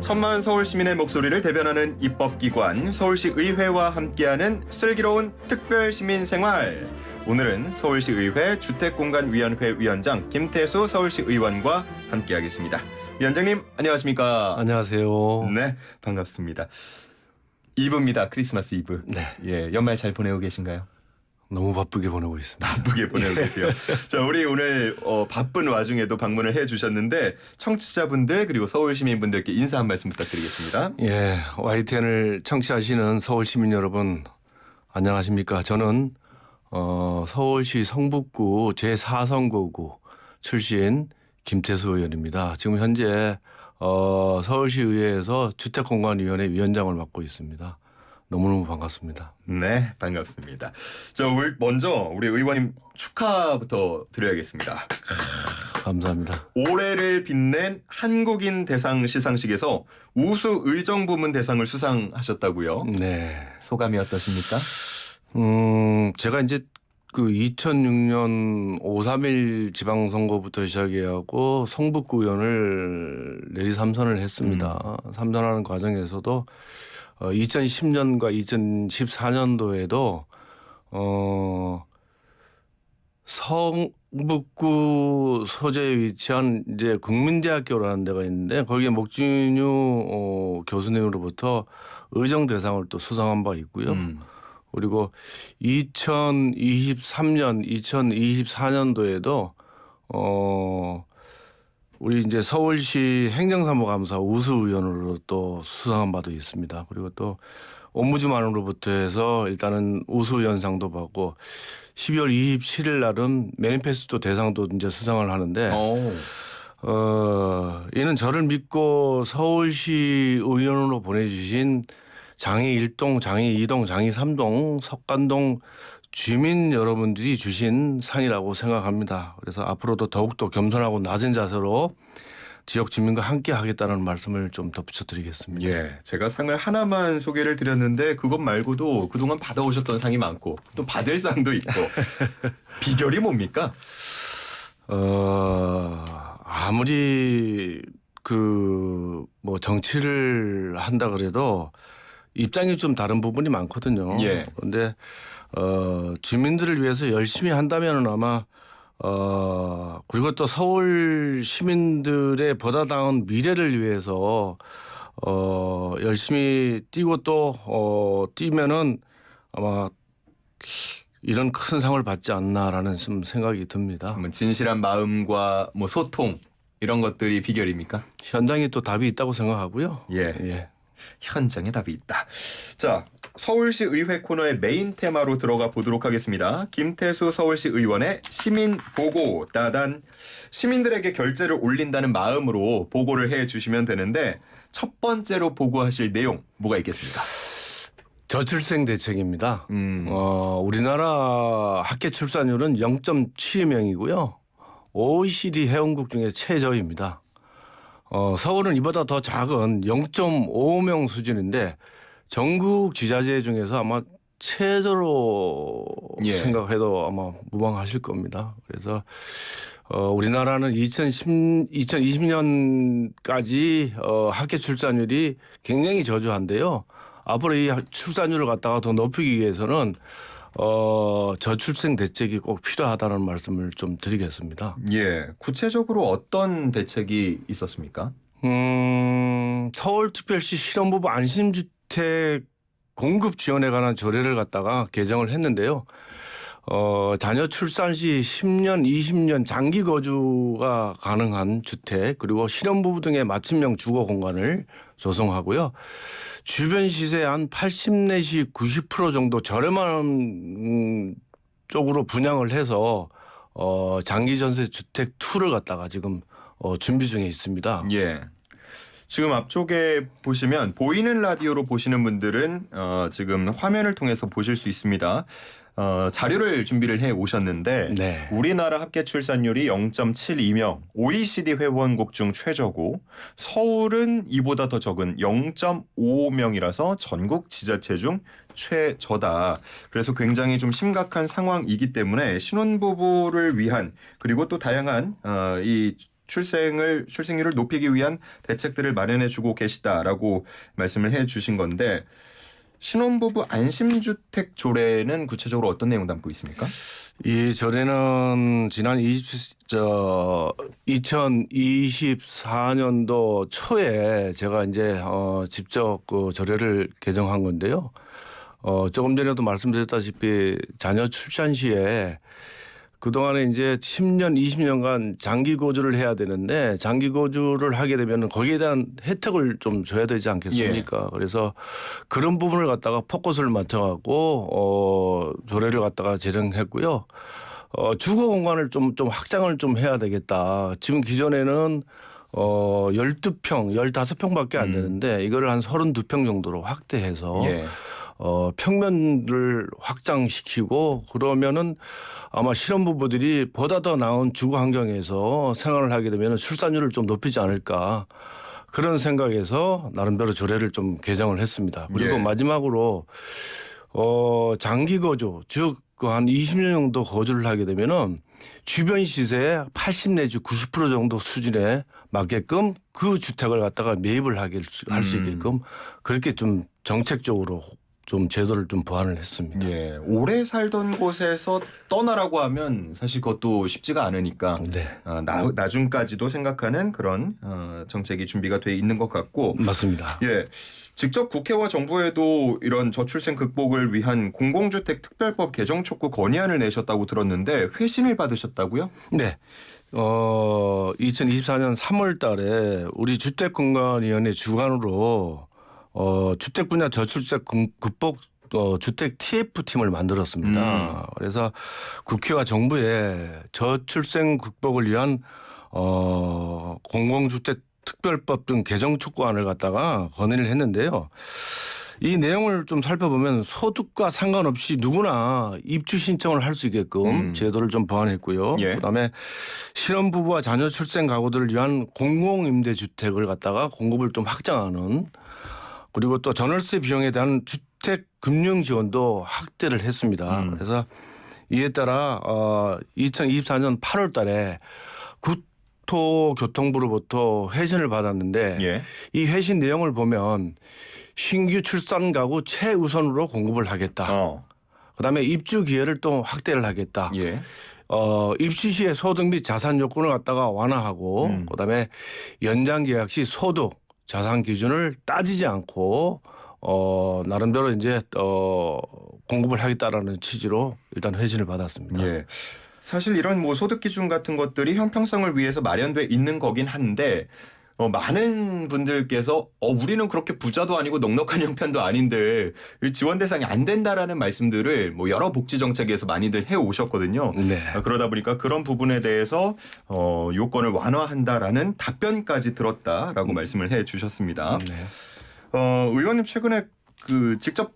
천만 서울 시민의 목소리를 대변하는 입법기관 서울시 의회와 함께하는 슬기로운 특별시민생활. 오늘은 서울시 의회 주택공간위원회 위원장 김태수 서울시 의원과 함께하겠습니다. 위원장님 안녕하십니까? 안녕하세요. 네, 반갑습니다. 이브입니다. 크리스마스 이브. 네. 예, 연말 잘 보내고 계신가요? 너무 바쁘게 보내고 있습니다. 바쁘게 보내고 계세요. 자, 우리 오늘 바쁜 와중에도 방문을 해주셨는데 청취자분들 그리고 서울 시민분들께 인사 한 말씀 부탁드리겠습니다. 예, YTN을 청취하시는 서울 시민 여러분 안녕하십니까? 저는 서울시 성북구 제4선거구 출신 김태수 의원입니다. 지금 현재 서울시 의회에서 주택공간위원회 위원장을 맡고 있습니다. 너무너무 반갑습니다. 네, 반갑습니다. 자, 먼저 우리 의원님 축하부터 드려야겠습니다. 감사합니다. 올해를 빛낸 한국인 대상 시상식에서 우수 의정 부문 대상을 수상하셨다고요? 네. 소감이 어떠십니까? 제가 이제 그 2006년 5.3일 지방선거부터 시작해갖고 성북구 의원을 내리 삼선을 했습니다. 삼선하는 과정에서도 2010년과 2014년도에도 성북구 소재에 위치한 이제 국민대학교라는 데가 있는데 거기에 목진유 교수님으로부터 의정 대상을 또 수상한 바 있고요. 그리고 2023년, 2024년도에도 우리 이제 서울시 행정사무감사 우수의원으로 또 수상한 바도 있습니다. 그리고 또 업무주만으로부터 해서 일단은 우수의원상도 받고 12월 27일 날은 매니페스토 대상도 이제 수상을 하는데 이는 저를 믿고 서울시 의원으로 보내주신 장애 1동, 장애 2동, 장애 3동, 석관동 주민 여러분들이 주신 상이라고 생각합니다. 그래서 앞으로도 더욱더 겸손하고 낮은 자세로 지역 주민과 함께 하겠다는 말씀을 좀 덧붙여드리겠습니다. 예, 제가 상을 하나만 소개를 드렸는데 그것 말고도 그동안 받아오셨던 상이 많고 또 받을 상도 있고 비결이 뭡니까? 아무리 뭐 정치를 한다 그래도 입장이 좀 다른 부분이 많거든요. 예. 그런데 주민들을 위해서 열심히 한다면 아마 그리고 또 서울 시민들의 보다 나은 미래를 위해서 열심히 뛰고 또 뛰면은 아마 이런 큰 상을 받지 않나라는 좀 생각이 듭니다. 진실한 마음과 뭐 소통 이런 것들이 비결입니까? 현장에 또 답이 있다고 생각하고요. 예. 현장에 답이 있다. 자, 서울시 의회 코너의 메인 테마로 들어가 보도록 하겠습니다. 김태수 서울시 의원의 시민 보고 따단. 시민들에게 결제를 올린다는 마음으로 보고를 해주시면 되는데 첫 번째로 보고하실 내용 뭐가 있겠습니까? 저출생 대책입니다. 우리나라 학계 출산율은 0.7명이고요. OECD 회원국 중에 최저입니다. 서울은 이보다 더 작은 0.5명 수준인데 전국 지자체 중에서 아마 최저로 생각해도 아마 무방하실 겁니다. 그래서 우리나라는 2020년까지 학계 출산율이 굉장히 저조한데요. 앞으로 이 출산율을 갖다가 더 높이기 위해서는 저출생 대책이 꼭 필요하다는 말씀을 좀 드리겠습니다. 예, 구체적으로 어떤 대책이 있었습니까? 서울특별시 실업부부 안심주택 공급 지원에 관한 조례를 갖다가 개정을 했는데요. 자녀 출산 시 10년, 20년 장기 거주가 가능한 주택 그리고 실업부부 등의 맞춤형 주거 공간을 조성하고요. 주변 시세 한 80 내지 90% 정도 저렴한 쪽으로 분양을 해서 장기 전세 주택 2를 갖다가 지금 준비 중에 있습니다. 예. 지금 앞쪽에 보시면 보이는 라디오로 보시는 분들은 지금 화면을 통해서 보실 수 있습니다. 자료를 준비를 해 오셨는데 네. 우리나라 합계 출산율이 0.72명, OECD 회원국 중 최저고 서울은 이보다 더 적은 0.55명이라서 전국 지자체 중 최저다. 그래서 굉장히 좀 심각한 상황이기 때문에 신혼부부를 위한 그리고 또 다양한 이 출생률을 높이기 위한 대책들을 마련해주고 계시다라고 말씀을 해주신 건데 신혼부부 안심주택 조례는 구체적으로 어떤 내용 담고 있습니까? 이 조례는 지난 2024년도 초에 제가 이제 직접 그 조례를 개정한 건데요. 조금 전에도 말씀드렸다시피 자녀 출산 시에 그동안에 이제 10년, 20년간 장기 거주를 해야 되는데 장기 거주를 하게 되면 거기에 대한 혜택을 좀 줘야 되지 않겠습니까? 그래서 그런 부분을 갖다가 포커스를 맞춰갖고 조례를 갖다가 제정했고요. 주거 공간을 좀 확장을 좀 해야 되겠다. 지금 기존에는 12평, 15평밖에 안 되는데 이거를 한 32평 정도로 확대해서 예. 평면을 확장시키고 그러면은 아마 실혼부부들이 보다 더 나은 주거 환경에서 생활을 하게 되면 출산율을 좀 높이지 않을까 그런 생각에서 나름대로 조례를 좀 개정을 했습니다. 그리고 예. 마지막으로 장기 거주 즉 한 20년 정도 거주를 하게 되면은 주변 시세의 80 내지 90% 정도 수준에 맞게끔 그 주택을 갖다가 매입을 할 수 있게끔 그렇게 좀 정책적으로 좀 제도를 좀 보완을 했습니다. 예, 오래 살던 곳에서 떠나라고 하면 사실 그것도 쉽지가 않으니까 네. 나중까지도 생각하는 그런 정책이 준비가 돼 있는 것 같고 맞습니다. 예, 직접 국회와 정부에도 이런 저출생 극복을 위한 공공주택 특별법 개정 촉구 건의안을 내셨다고 들었는데 회신을 받으셨다고요? 네. 2024년 3월 달에 우리 주택공간위원회 주관으로 주택 분야 저출생 극복 주택 TF팀을 만들었습니다. 그래서 국회와 정부에 저출생 극복을 위한 공공주택 특별법 등 개정 촉구안을 갖다가 건의를 했는데요. 이 내용을 좀 살펴보면 소득과 상관없이 누구나 입주 신청을 할 수 있게끔 제도를 좀 보완했고요. 예. 그다음에 신혼부부와 자녀 출생 가구들을 위한 공공임대주택을 갖다가 공급을 좀 확장하는 그리고 또 전월세 비용에 대한 주택 금융 지원도 확대를 했습니다. 그래서 이에 따라 2024년 8월 달에 국토교통부로부터 회신을 받았는데 예. 이 회신 내용을 보면 신규 출산 가구 최우선으로 공급을 하겠다. 그다음에 입주 기회를 또 확대를 하겠다. 예. 입주 시에 소득 및 자산 요건을 갖다가 완화하고 그다음에 연장 계약 시 소득 자산 기준을 따지지 않고 나름대로 이제 공급을 하겠다라는 취지로 일단 회신을 받았습니다. 예. 사실 이런 뭐 소득 기준 같은 것들이 형평성을 위해서 마련돼 있는 거긴 한데 많은 분들께서 우리는 그렇게 부자도 아니고 넉넉한 형편도 아닌데 지원 대상이 안 된다라는 말씀들을 뭐 여러 복지 정책에서 많이들 해 오셨거든요. 네. 그러다 보니까 그런 부분에 대해서 요건을 완화한다라는 답변까지 들었다라고 말씀을 해 주셨습니다. 네. 의원님 최근에 그 직접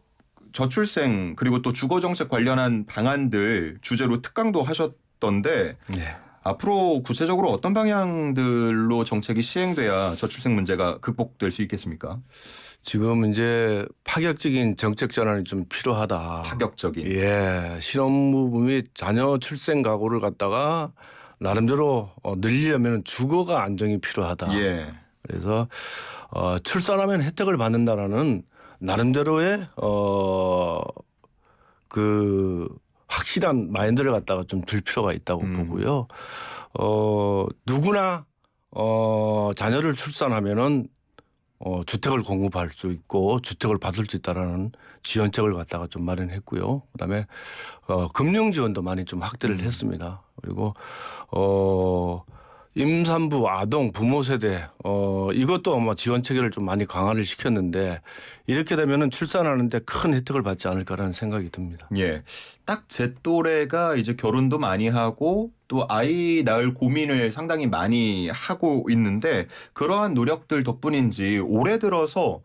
저출생 그리고 또 주거 정책 관련한 방안들 주제로 특강도 하셨던데 네. 앞으로 구체적으로 어떤 방향들로 정책이 시행돼야 저출생 문제가 극복될 수 있겠습니까? 지금 이제 파격적인 정책 전환이 좀 필요하다. 파격적인. 예, 신혼부부 및 자녀 출생 가구를 갖다가 나름대로 늘리려면 주거가 안정이 필요하다. 예. 그래서 출산하면 혜택을 받는다라는 나름대로의 그 확실한 마인드를 갖다가 좀 들 필요가 있다고 보고요. 누구나 자녀를 출산하면은 주택을 공급할 수 있고 주택을 받을 수 있다라는 지원책을 갖다가 좀 마련했고요. 그다음에 금융 지원도 많이 좀 확대를 했습니다. 그리고 임산부, 아동, 부모 세대 이것도 아마 지원 체계를 좀 많이 강화를 시켰는데 이렇게 되면은 출산하는데 큰 혜택을 받지 않을까라는 생각이 듭니다. 예. 딱 제 또래가 이제 결혼도 많이 하고 또 아이 낳을 고민을 상당히 많이 하고 있는데 그러한 노력들 덕분인지 올해 들어서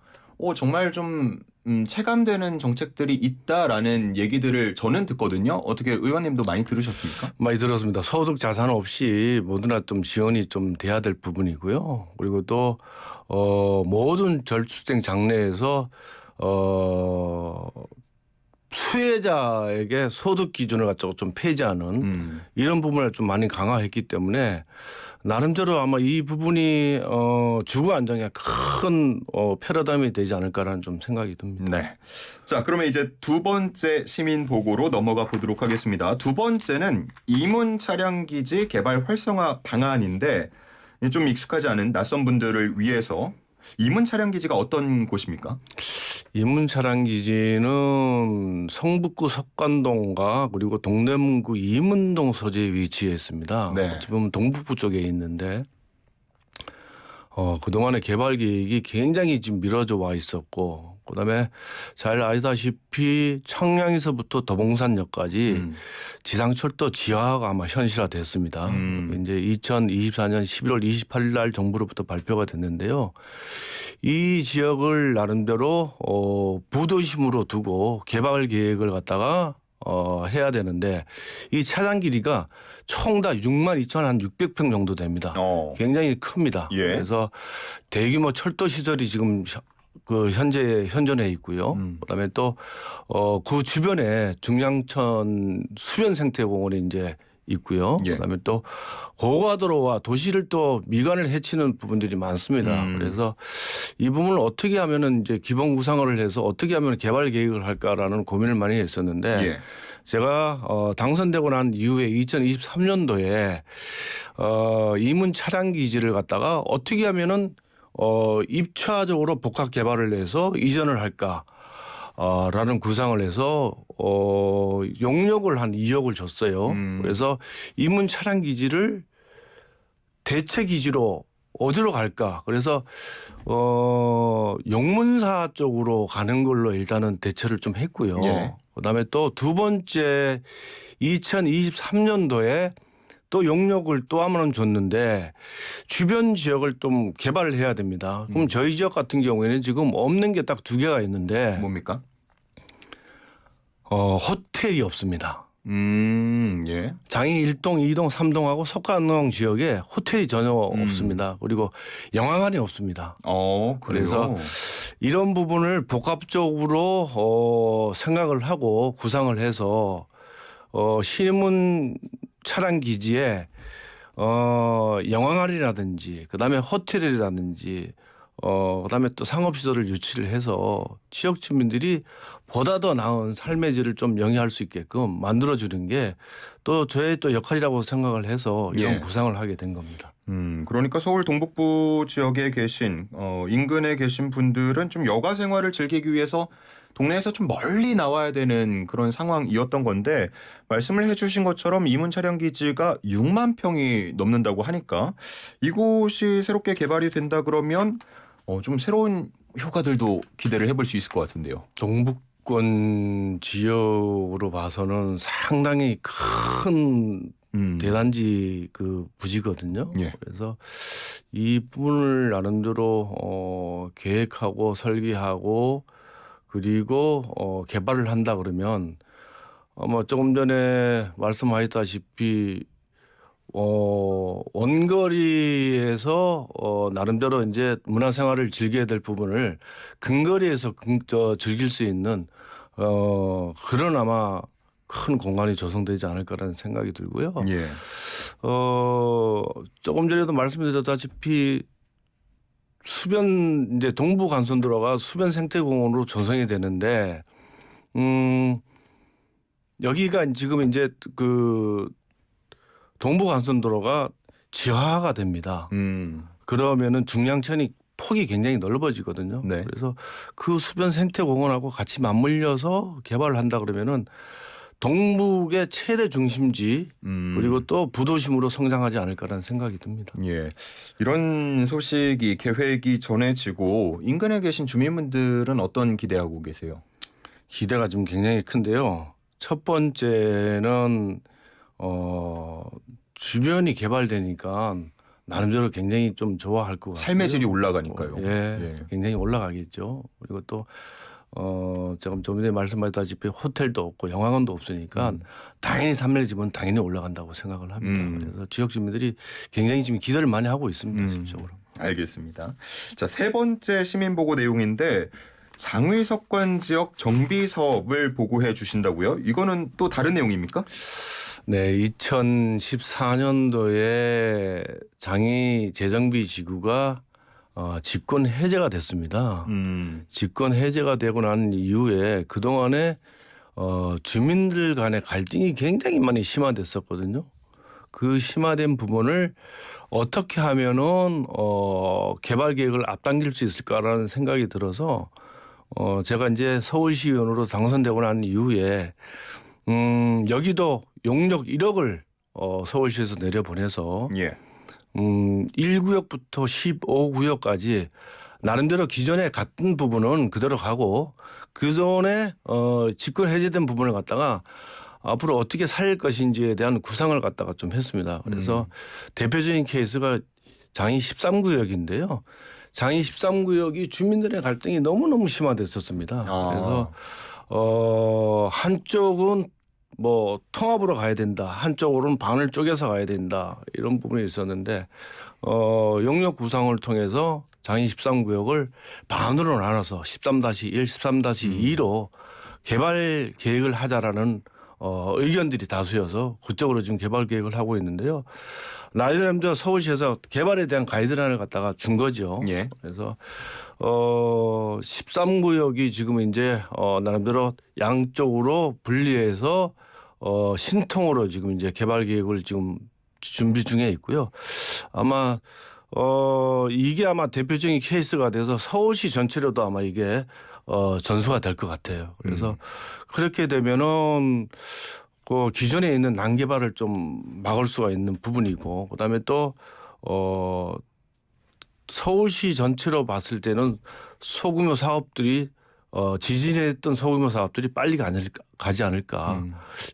정말 좀 체감되는 정책들이 있다라는 얘기들을 저는 듣거든요. 어떻게 의원님도 많이 들으셨습니까? 많이 들었습니다. 소득 자산 없이 모두나 좀 지원이 좀 돼야 될 부분이고요. 그리고 또 모든 저출생 장래에서 수혜자에게 소득 기준을 갖다가 좀 폐지하는 이런 부분을 좀 많이 강화했기 때문에 나름대로 아마 이 부분이 주거 안정에 큰 패러다임이 되지 않을까라는 좀 생각이 듭니다. 네. 자, 그러면 이제 두 번째 시민 보고로 넘어가 보도록 하겠습니다. 두 번째는 이문 차량 기지 개발 활성화 방안인데 좀 익숙하지 않은 낯선 분들을 위해서 이문 차량 기지가 어떤 곳입니까? 이문 차량 기지는 성북구 석관동과 그리고 동대문구 이문동 소재에 위치해 있습니다. 네. 어찌 보면 동북부 쪽에 있는데 그동안의 개발 계획이 굉장히 지금 미뤄져 와 있었고 그다음에 잘 아시다시피 청량에서부터 도봉산역까지 지상철도 지하화가 아마 현실화됐습니다. 이제 2024년 11월 28일 날 정부로부터 발표가 됐는데요. 이 지역을 나름대로 부도심으로 두고 개발 계획을 갖다가 해야 되는데 이 차량 길이가 총 다 62,600평 정도 됩니다. 굉장히 큽니다. 예. 그래서 대규모 철도 시설이 지금 그 현재 현존해 있고요. 그다음에 또 그 주변에 중량천 수변 생태공원이 이제 있고요. 예. 그다음에 또 고가도로와 도시를 또 미관을 해치는 부분들이 많습니다. 그래서 이 부분을 어떻게 하면은 이제 기본 구상을 해서 어떻게 하면 개발 계획을 할까라는 고민을 많이 했었는데 예. 제가 당선되고 난 이후에 2023년도에 이문 차량 기지를 갖다가 어떻게 하면은 입차적으로 복합 개발을 해서 이전을 할까. 라는 구상을 해서 용역을 한 2억을 줬어요. 그래서 이문 차량 기지를 대체 기지로 어디로 갈까? 그래서 용문사 쪽으로 가는 걸로 일단은 대처를 좀 했고요. 예. 그다음에 또 두 번째 2023년도에 또 용역을 또 한 번 줬는데 주변 지역을 좀 개발을 해야 됩니다. 그럼 저희 지역 같은 경우에는 지금 없는 게 딱 두 개가 있는데 뭡니까? 호텔이 없습니다. 예. 장이 1동, 2동, 3동하고 석관동 지역에 호텔이 전혀 없습니다. 그리고 영화관이 없습니다. 그래요? 그래서 이런 부분을 복합적으로 생각을 하고 구상을 해서 시문 차량 기지에 영화관이라든지 그다음에 호텔이라든지 그다음에 또 상업시설을 유치를 해서 지역 주민들이 보다 더 나은 삶의 질을 좀 영위할 수 있게끔 만들어주는 게 또 저의 또 역할이라고 생각을 해서 이런 예. 구상을 하게 된 겁니다. 그러니까 서울 동북부 지역에 계신 인근에 계신 분들은 좀 여가 생활을 즐기기 위해서 동네에서 좀 멀리 나와야 되는 그런 상황이었던 건데 말씀을 해주신 것처럼 이문 차량 기지가 6만 평이 넘는다고 하니까 이곳이 새롭게 개발이 된다 그러면 좀 새로운 효과들도 기대를 해볼 수 있을 것 같은데요. 동북권 지역으로 봐서는 상당히 큰 대단지 그 부지거든요. 예. 그래서 이 부분을 나름대로 계획하고 설계하고 그리고 개발을 한다 그러면 뭐 조금 전에 말씀하셨다시피 원거리에서 나름대로 이제 문화생활을 즐겨야 될 부분을 근거리에서 즐길 수 있는 그런 아마 큰 공간이 조성되지 않을까라는 생각이 들고요. 예. 조금 전에도 말씀드렸다시피 수변 이제 동부 간선도로가 수변 생태공원으로 조성이 되는데 여기가 지금 이제 그 동부 간선도로가 지하화가 됩니다. 그러면은 중량천이 폭이 굉장히 넓어지거든요. 네. 그래서 그 수변 생태공원하고 같이 맞물려서 개발을 한다 그러면은 동북의 최대 중심지 그리고 또 부도심으로 성장하지 않을까라는 생각이 듭니다. 예. 이런 소식이 계획이 전해지고 인근에 계신 주민분들은 어떤 기대하고 계세요? 기대가 좀 굉장히 큰데요. 첫 번째는 주변이 개발되니까 나름대로 굉장히 좀 좋아할 것 같아요. 삶의 질이 올라가니까요. 예, 굉장히 올라가겠죠. 그리고 또 조금 전에 말씀하셨다시피 호텔도 없고 영화관도 없으니까 당연히 삶의 질은 당연히 올라간다고 생각을 합니다. 그래서 지역 주민들이 굉장히 지금 기대를 많이 하고 있습니다. 실적으로. 알겠습니다. 자, 세 번째 시민 보고 내용인데 장위석관 지역 정비 사업을 보고해 주신다고요? 이거는 또 다른 내용입니까? 네, 2014년도에 장이 재정비 지구가 집권 해제가 됐습니다. 집권 해제가 되고 난 이후에 그동안에 주민들 간의 갈등이 굉장히 많이 심화됐었거든요. 그 심화된 부분을 어떻게 하면은 개발 계획을 앞당길 수 있을까라는 생각이 들어서 제가 이제 서울시의원으로 당선되고 난 이후에 여기도 용역 1억을 서울시에서 내려보내서 예. 1구역부터 15구역까지 나름대로 기존에 갔던 부분은 그대로 가고 그전에 집권 해제된 부분을 갖다가 앞으로 어떻게 살 것인지에 대한 구상을 갖다가 좀 했습니다. 그래서 대표적인 케이스가 장이 13구역인데요. 장이 13구역이 주민들의 갈등이 너무너무 심화됐었습니다. 그래서 한쪽은 뭐 통합으로 가야 된다. 한쪽으로는 반을 쪼개서 가야 된다. 이런 부분이 있었는데 용역 구상을 통해서 장이 13구역을 반으로 나눠서 13-1, 13-2로 개발 계획을 하자라는 의견들이 다수여서 그쪽으로 지금 개발 계획을 하고 있는데요. 나름대로 서울시에서 개발에 대한 가이드라인을 갖다가 준 거죠. 예. 그래서 13구역이 지금 이제 나름대로 양쪽으로 분리해서 신통으로 지금 이제 개발 계획을 지금 준비 중에 있고요. 아마 이게 아마 대표적인 케이스가 돼서 서울시 전체로도 아마 이게 전수가 될 것 같아요. 그래서 그렇게 되면은 그 기존에 있는 난개발을 좀 막을 수가 있는 부분이고 그다음에 또 서울시 전체로 봤을 때는 소규모 사업들이 지진했던 소규모 사업들이 빨리 가지 않을까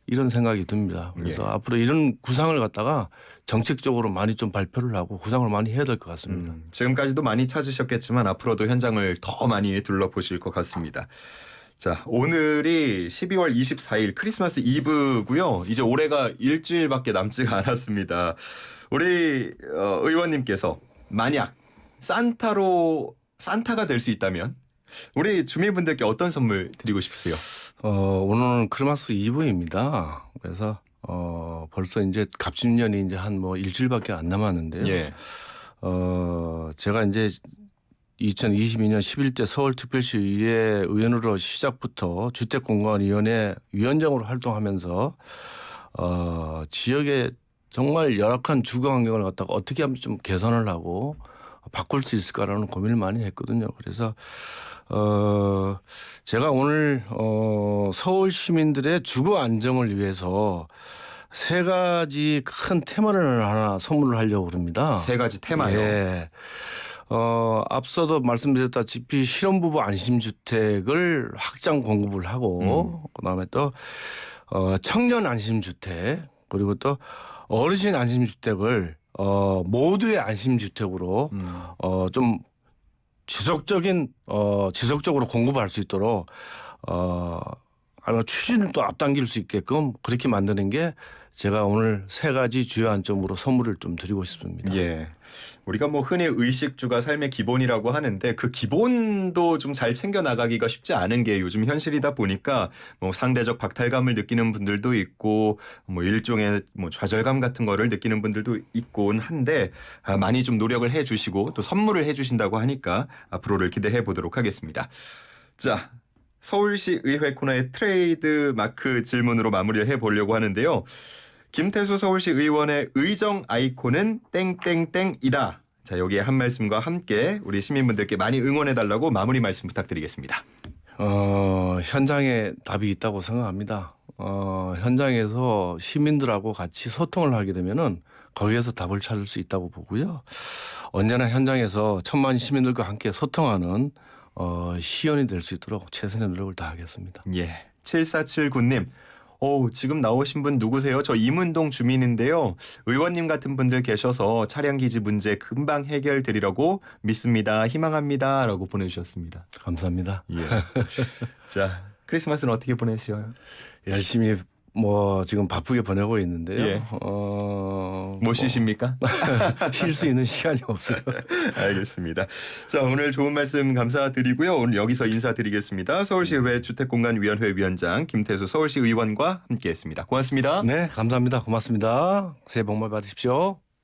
이런 생각이 듭니다. 그래서 앞으로 이런 구상을 갖다가 정책적으로 많이 좀 발표를 하고 구상을 많이 해야 될 것 같습니다. 지금까지도 많이 찾으셨겠지만 앞으로도 현장을 더 많이 둘러보실 것 같습니다. 자, 오늘이 12월 24일 크리스마스 이브고요. 이제 올해가 일주일밖에 남지가 않았습니다. 우리 의원님께서 만약 산타가 될 수 있다면 우리 주민분들께 어떤 선물 드리고 싶으세요? 오늘은 크리스마스 이브입니다. 그래서 벌써 이제 갑진년이 이제 한 뭐 일주일밖에 안 남았는데요. 예. 제가 이제 2022년 11대 서울특별시의회 의원으로 시작부터 주택공간위원회 위원장으로 활동하면서 지역의 정말 열악한 주거 환경을 갖다가 어떻게 하면 좀 개선을 하고 바꿀 수 있을까라는 고민을 많이 했거든요. 그래서 제가 오늘 서울 시민들의 주거 안정을 위해서 세 가지 큰 테마를 하나 선물을 하려고 합니다. 세 가지 테마요. 예. 앞서도 말씀드렸다시피 실혼부부 안심주택을 확장 공급을 하고 그다음에 또 청년 안심주택 그리고 또 어르신 안심주택을 모두의 안심주택으로 좀 지속적으로 공급할 수 있도록 아마 추진을 또 앞당길 수 있게끔 그렇게 만드는 게 제가 오늘 세 가지 주요 안점으로 선물을 좀 드리고 싶습니다. 예. 우리가 뭐 흔히 의식주가 삶의 기본이라고 하는데 그 기본도 좀 잘 챙겨 나가기가 쉽지 않은 게 요즘 현실이다 보니까 뭐 상대적 박탈감을 느끼는 분들도 있고 뭐 일종의 뭐 좌절감 같은 거를 느끼는 분들도 있곤 한데 많이 좀 노력을 해 주시고 또 선물을 해 주신다고 하니까 앞으로를 기대해 보도록 하겠습니다. 자, 서울시 의회 코너의 트레이드 마크 질문으로 마무리를 해 보려고 하는데요. 김태수 서울시 의원의 의정 아이콘은 땡땡땡이다. 자, 여기에 한 말씀과 함께 우리 시민분들께 많이 응원해달라고 마무리 말씀 부탁드리겠습니다. 현장에 답이 있다고 생각합니다. 현장에서 시민들하고 같이 소통을 하게 되면은 거기에서 답을 찾을 수 있다고 보고요. 언제나 현장에서 천만 시민들과 함께 소통하는 시연이 될 수 있도록 최선의 노력을 다하겠습니다. 예, 7479님. 지금 나오신 분 누구세요? 저 이문동 주민인데요. 의원님 같은 분들 계셔서 차량 기지 문제 금방 해결되리라고 믿습니다. 희망합니다. 라고 보내주셨습니다. 감사합니다. 예. 자, 크리스마스는 어떻게 보내시어요? 열심히 뭐 지금 바쁘게 보내고 있는데요. 예. 못 쉬십니까? 쉴 수 있는 시간이 없어요. 알겠습니다. 자, 오늘 좋은 말씀 감사드리고요. 오늘 여기서 인사드리겠습니다. 서울시의회 주택공간위원회 위원장 김태수 서울시 의원과 함께했습니다. 고맙습니다. 네, 감사합니다. 고맙습니다. 새해 복 많이 받으십시오.